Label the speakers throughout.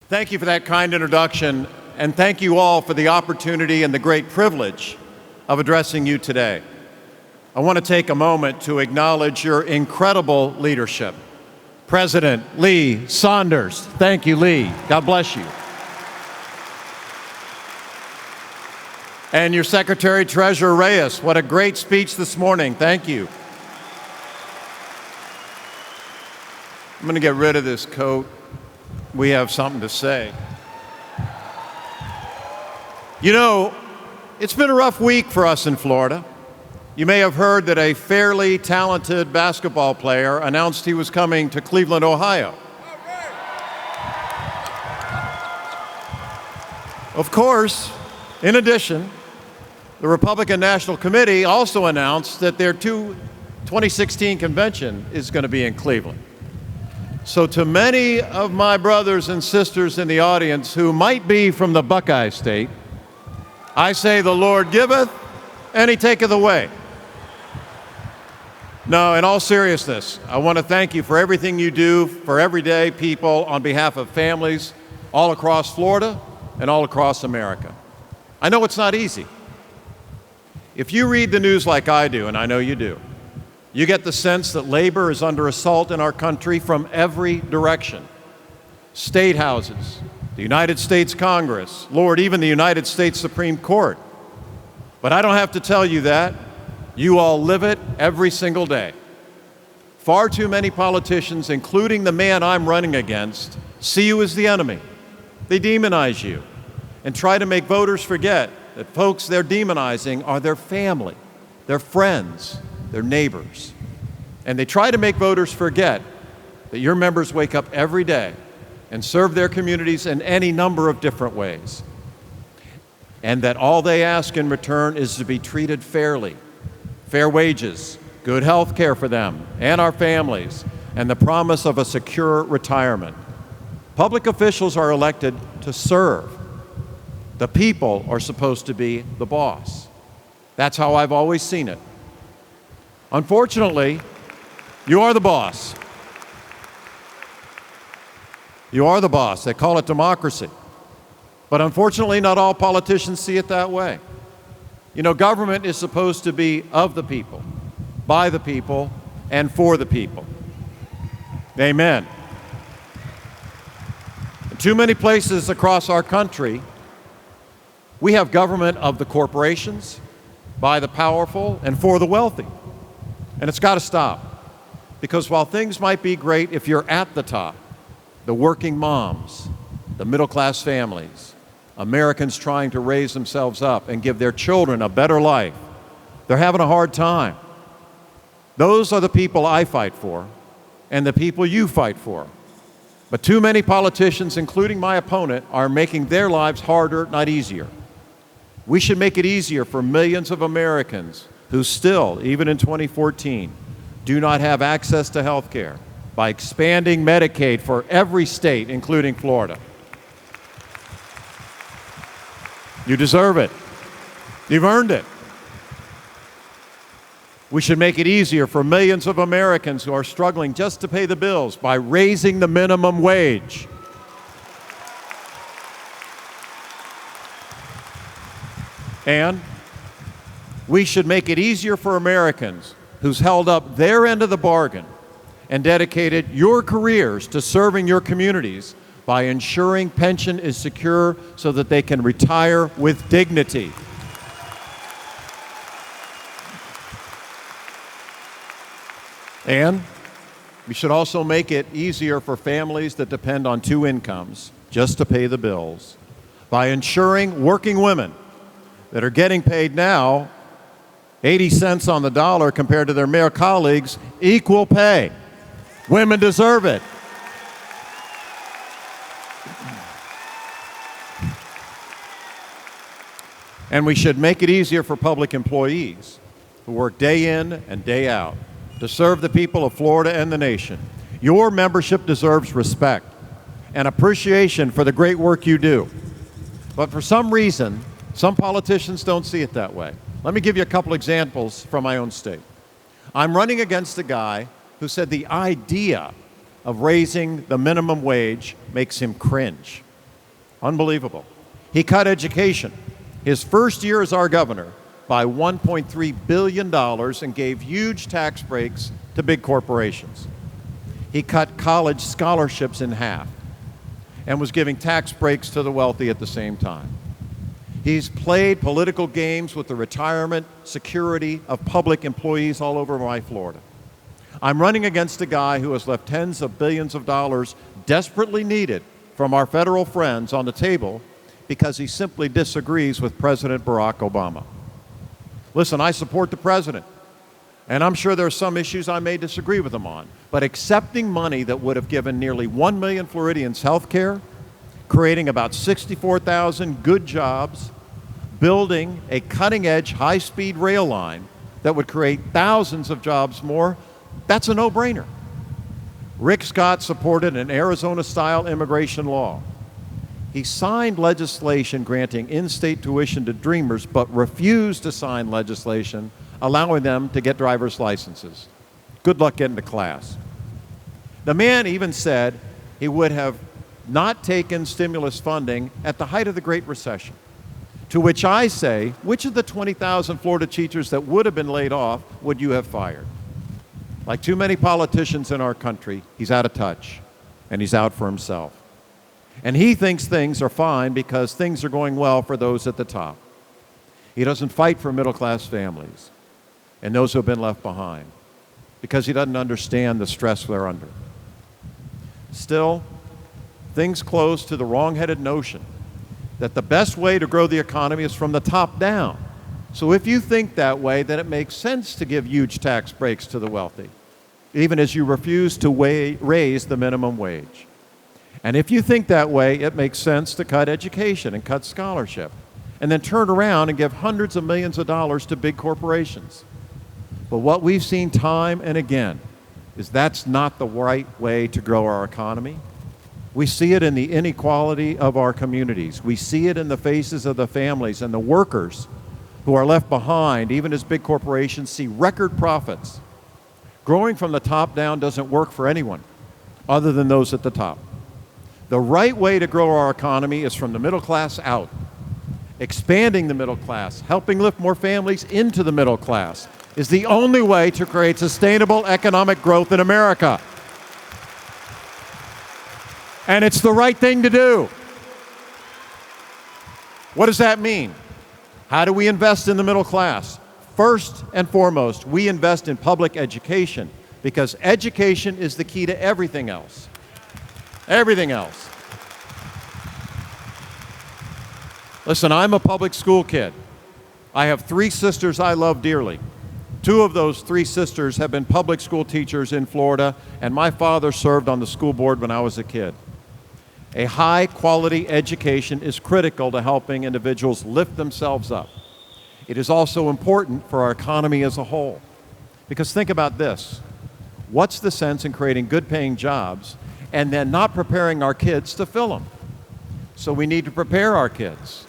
Speaker 1: Thank you for that kind introduction, and thank you all for the opportunity and the great privilege of addressing you today. I want to take a moment to acknowledge your incredible leadership. President Lee Saunders, thank you, Lee. God bless you. And your Secretary Treasurer Reyes, what a great speech this morning. Thank you. I'm going to get rid of this coat. We have something to say. You know, it's been a rough week for us in Florida. You may have heard that a fairly talented basketball player announced he was coming to Cleveland, Ohio. Of course, in addition, the Republican National Committee also announced that their 2016 convention is going to be in Cleveland. So to many of my brothers and sisters in the audience who might be from the Buckeye State, I say the Lord giveth and he taketh away. No, in all seriousness, I want to thank you for everything you do for everyday people on behalf of families all across Florida and all across America. I know it's not easy. If you read the news like I do, and I know you do, you get the sense that labor is under assault in our country from every direction. State houses, the United States Congress, Lord, even the United States Supreme Court. But I don't have to tell you that. You all live it every single day. Far too many politicians, including the man I'm running against, see you as the enemy. They demonize you and try to make voters forget that folks they're demonizing are their family, their friends, their neighbors. And they try to make voters forget that your members wake up every day and serve their communities in any number of different ways. And that all they ask in return is to be treated fairly. Fair wages, good health care for them and our families, and the promise of a secure retirement. Public officials are elected to serve. The people are supposed to be the boss. That's how I've always seen it. Unfortunately, you are the boss. You are the boss. They call it democracy. But unfortunately, not all politicians see it that way. You know, government is supposed to be of the people, by the people, and for the people. Amen. In too many places across our country, we have government of the corporations, by the powerful, and for the wealthy. And it's got to stop. Because while things might be great if you're at the top, the working moms, the middle-class families, Americans trying to raise themselves up and give their children a better life, they're having a hard time. Those are the people I fight for and the people you fight for. But too many politicians, including my opponent, are making their lives harder, not easier. We should make it easier for millions of Americans who still, even in 2014, do not have access to health care by expanding Medicaid for every state, including Florida. You deserve it. You've earned it. We should make it easier for millions of Americans who are struggling just to pay the bills by raising the minimum wage. And we should make it easier for Americans who's held up their end of the bargain and dedicated your careers to serving your communities by ensuring pension is secure so that they can retire with dignity. And we should also make it easier for families that depend on two incomes just to pay the bills by ensuring working women that are getting paid now 80 cents on the dollar compared to their male colleagues, equal pay. Women deserve it. And we should make it easier for public employees who work day in and day out to serve the people of Florida and the nation. Your membership deserves respect and appreciation for the great work you do. But for some reason, some politicians don't see it that way. Let me give you a couple examples from my own state. I'm running against a guy who said the idea of raising the minimum wage makes him cringe. Unbelievable. He cut education, his first year as our governor, by $1.3 billion and gave huge tax breaks to big corporations. He cut college scholarships in half and was giving tax breaks to the wealthy at the same time. He's played political games with the retirement security of public employees all over my Florida. I'm running against a guy who has left tens of billions of dollars desperately needed from our federal friends on the table because he simply disagrees with President Barack Obama. Listen, I support the president, and I'm sure there are some issues I may disagree with him on, but accepting money that would have given nearly 1 million Floridians health care, creating about 64,000 good jobs, building a cutting-edge high-speed rail line that would create thousands of jobs more, that's a no-brainer. Rick Scott supported an Arizona-style immigration law. He signed legislation granting in-state tuition to Dreamers, but refused to sign legislation allowing them to get driver's licenses. Good luck getting to class. The man even said he would have not taken stimulus funding at the height of the Great Recession. To which I say, which of the 20,000 Florida teachers that would have been laid off would you have fired? Like too many politicians in our country, he's out of touch, and he's out for himself. And he thinks things are fine because things are going well for those at the top. He doesn't fight for middle-class families and those who have been left behind because he doesn't understand the stress they're under. Still, things close to the wrong-headed notion that the best way to grow the economy is from the top down. So if you think that way, then it makes sense to give huge tax breaks to the wealthy, even as you refuse to raise the minimum wage. And if you think that way, it makes sense to cut education and cut scholarship, and then turn around and give hundreds of millions of dollars to big corporations. But what we've seen time and again is that's not the right way to grow our economy. We see it in the inequality of our communities. We see it in the faces of the families and the workers who are left behind, even as big corporations see record profits. Growing from the top down doesn't work for anyone other than those at the top. The right way to grow our economy is from the middle class out. Expanding the middle class, helping lift more families into the middle class is the only way to create sustainable economic growth in America. And it's the right thing to do. What does that mean? How do we invest in the middle class? First and foremost, we invest in public education because education is the key to everything else. Everything else. Listen, I'm a public school kid. I have 3 sisters I love dearly. 2 of those 3 sisters have been public school teachers in Florida, and my father served on the school board when I was a kid. A high-quality education is critical to helping individuals lift themselves up. It is also important for our economy as a whole. Because think about this. What's the sense in creating good-paying jobs and then not preparing our kids to fill them? So we need to prepare our kids.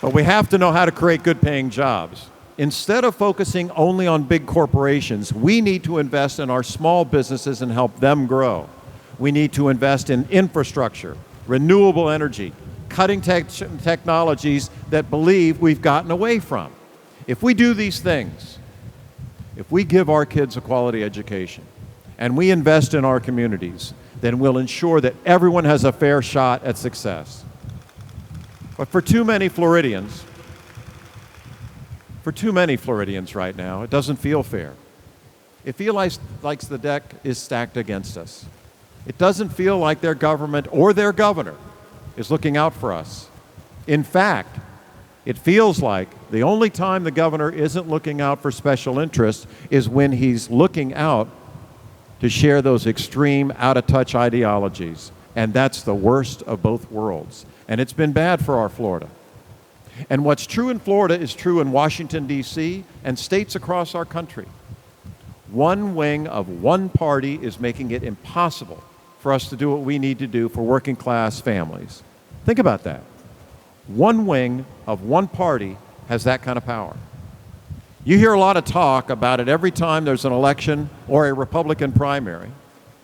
Speaker 1: But we have to know how to create good-paying jobs. Instead of focusing only on big corporations, we need to invest in our small businesses and help them grow. We need to invest in infrastructure, renewable energy, cutting technologies that believe we've gotten away from. If we do these things, if we give our kids a quality education and we invest in our communities, then we'll ensure that everyone has a fair shot at success. But for too many Floridians right now, it doesn't feel fair. It feels like the deck is stacked against us. It doesn't feel like their government or their governor is looking out for us. In fact, it feels like the only time the governor isn't looking out for special interests is when he's looking out to share those extreme, out-of-touch ideologies. And that's the worst of both worlds. And it's been bad for our Florida. And what's true in Florida is true in Washington, D.C., and states across our country. One wing of one party is making it impossible for us to do what we need to do for working-class families. Think about that. One wing of one party has that kind of power. You hear a lot of talk about it every time there's an election or a Republican primary.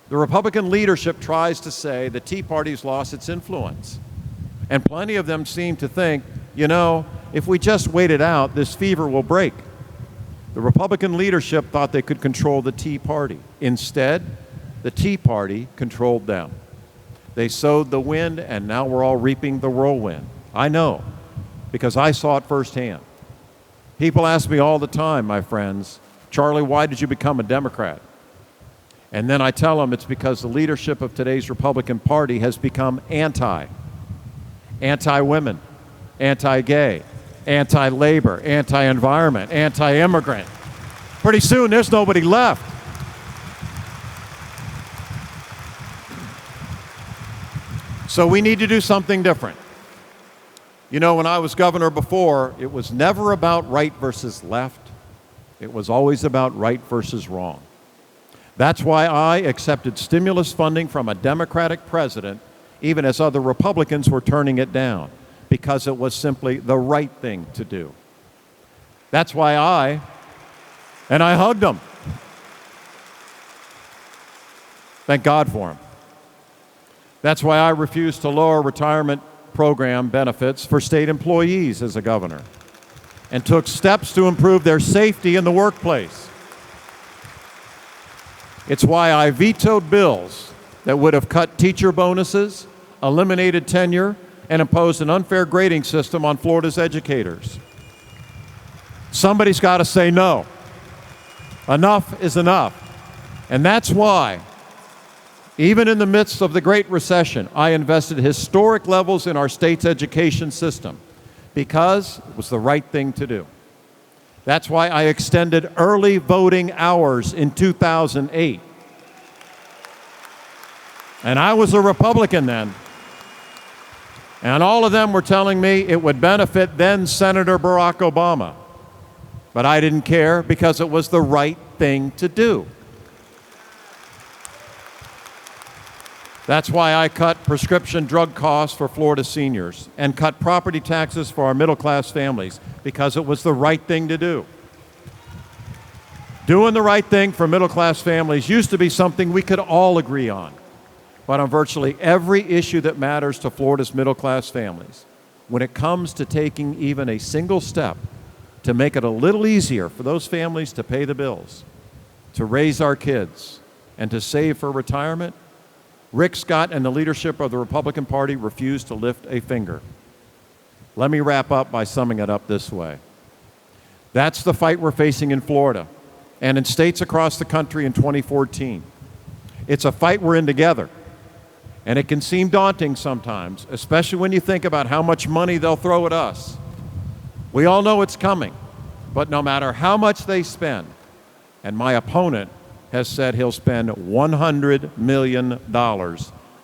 Speaker 1: The Republican leadership tries to say the Tea Party's lost its influence. And plenty of them seem to think, you know, if we just wait it out, this fever will break. The Republican leadership thought they could control the Tea Party. Instead, the Tea Party controlled them. They sowed the wind, and now we're all reaping the whirlwind. I know, because I saw it firsthand. People ask me all the time, my friends, Charlie, why did you become a Democrat? And then I tell them it's because the leadership of today's Republican Party has become anti-women, anti-gay, anti-labor, anti-environment, anti-immigrant. Pretty soon there's nobody left. So we need to do something different. You know, when I was governor before, it was never about right versus left. It was always about right versus wrong. That's why I accepted stimulus funding from a Democratic president, even as other Republicans were turning it down, because it was simply the right thing to do. That's why I hugged him. Thank God for him. That's why I refused to lower retirement program benefits for state employees as a governor and took steps to improve their safety in the workplace. It's why I vetoed bills that would have cut teacher bonuses, eliminated tenure, and imposed an unfair grading system on Florida's educators. Somebody's got to say no. Enough is enough. And that's why, even in the midst of the Great Recession, I invested historic levels in our state's education system because it was the right thing to do. That's why I extended early voting hours in 2008. And I was a Republican then. And all of them were telling me it would benefit then Senator Barack Obama. But I didn't care because it was the right thing to do. That's why I cut prescription drug costs for Florida seniors and cut property taxes for our middle-class families because it was the right thing to do. Doing the right thing for middle-class families used to be something we could all agree on. But on virtually every issue that matters to Florida's middle-class families, when it comes to taking even a single step to make it a little easier for those families to pay the bills, to raise our kids, and to save for retirement, Rick Scott and the leadership of the Republican Party refused to lift a finger. Let me wrap up by summing it up this way. That's the fight we're facing in Florida and in states across the country in 2014. It's a fight we're in together. And it can seem daunting sometimes, especially when you think about how much money they'll throw at us. We all know it's coming, but no matter how much they spend, and my opponent has said he'll spend $100 million,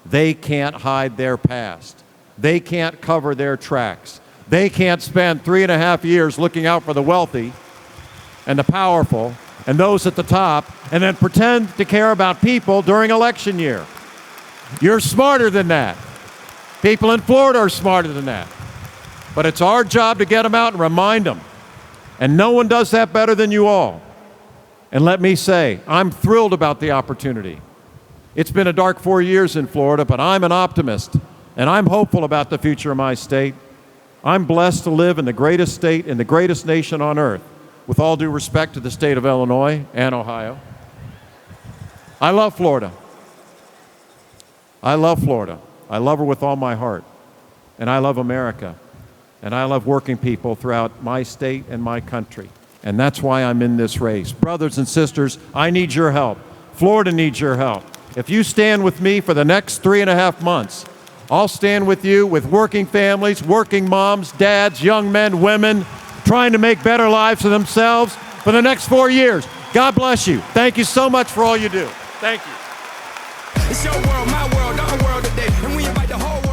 Speaker 1: they can't hide their past. They can't cover their tracks. They can't spend 3.5 years looking out for the wealthy and the powerful and those at the top and then pretend to care about people during election year. You're smarter than that. People in Florida are smarter than that. But it's our job to get them out and remind them. And no one does that better than you all. And let me say, I'm thrilled about the opportunity. It's been a dark 4 years in Florida, but I'm an optimist, and I'm hopeful about the future of my state. I'm blessed to live in the greatest state in the greatest nation on earth, with all due respect to the state of Illinois and Ohio. I love Florida. I love Florida. I love her with all my heart. And I love America. And I love working people throughout my state and my country. And that's why I'm in this race. Brothers and sisters, I need your help. Florida needs your help. If you stand with me for the next 3.5 months, I'll stand with you with working families, working moms, dads, young men, women, trying to make better lives for themselves for the next 4 years. God bless you. Thank you so much for all you do. Thank you.
Speaker 2: It's your world, my world, our world today, and we invite the whole world.